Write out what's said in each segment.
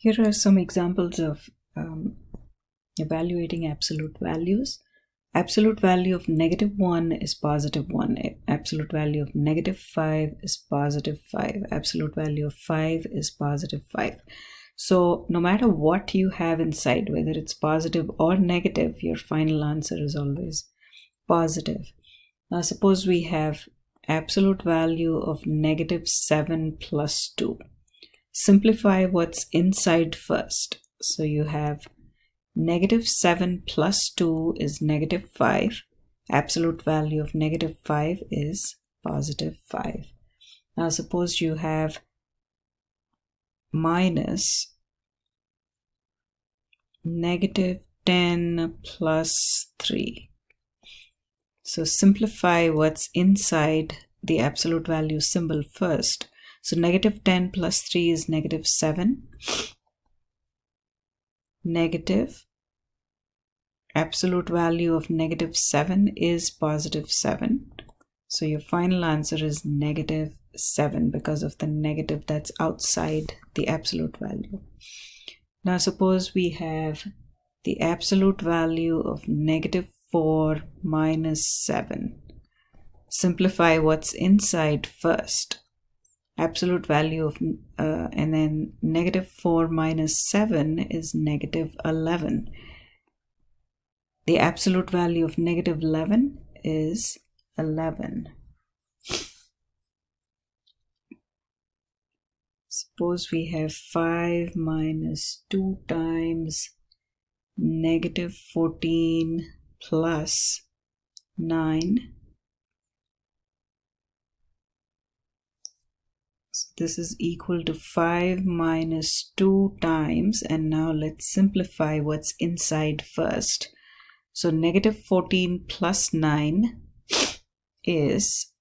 Here are some examples of evaluating absolute values. Absolute value of -1 is +1. Absolute value of -5 is +5. Absolute value of 5 is +5. So no matter what you have inside, whether it's positive or negative, your final answer is always positive. Now suppose we have absolute value of -7 plus 2. Simplify what's inside first. So you have -7 plus 2 is -5. Absolute value of -5 is +5. Now suppose you have minus -10 plus 3. So simplify what's inside the absolute value symbol first. So -10 plus 3 is -7. Negative. Absolute value of -7 is +7. So your final answer is -7 because of the negative that's outside the absolute value. Now suppose we have the absolute value of -4 minus 7. Simplify what's inside first. Absolute value of and then -4 minus 7 is -11. The absolute value of -11 is 11. Suppose we have 5 minus 2 times -14 plus 9. So this is equal to 5 minus 2 times, and now let's simplify what's inside first. So -14 plus 9 is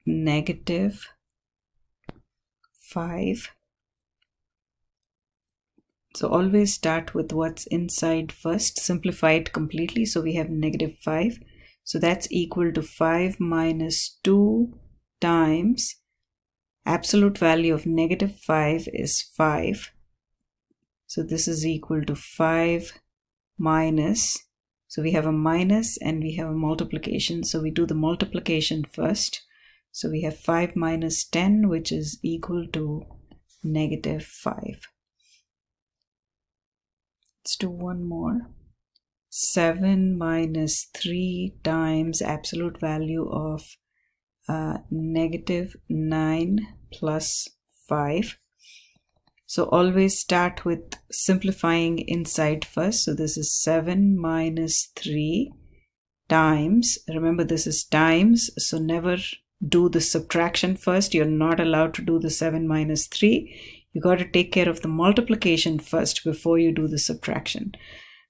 -5. So always start with what's inside first, simplify it completely. So we have -5. So that's equal to 5 minus 2 times absolute value of -5 is 5. So this is equal to 5 minus, so we have a minus and we have a multiplication. So we do the multiplication first. So we have 5 minus 10, which is equal to -5. Let's do one more. 7 minus 3 times absolute value of -9 plus 5. So always start with simplifying inside first. So this is 7 minus 3 times, remember this is times, so never do the subtraction first. You're not allowed to do the 7 minus 3. You got to take care of the multiplication first before you do the subtraction.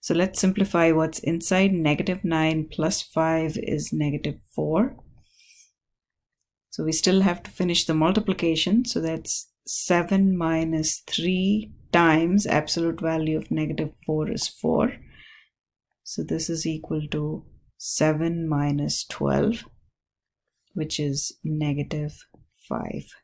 So let's simplify what's inside. -9 plus 5 is -4. So we still have to finish the multiplication. So that's 7 minus 3 times absolute value of -4 is 4. So this is equal to 7 minus 12, which is -5.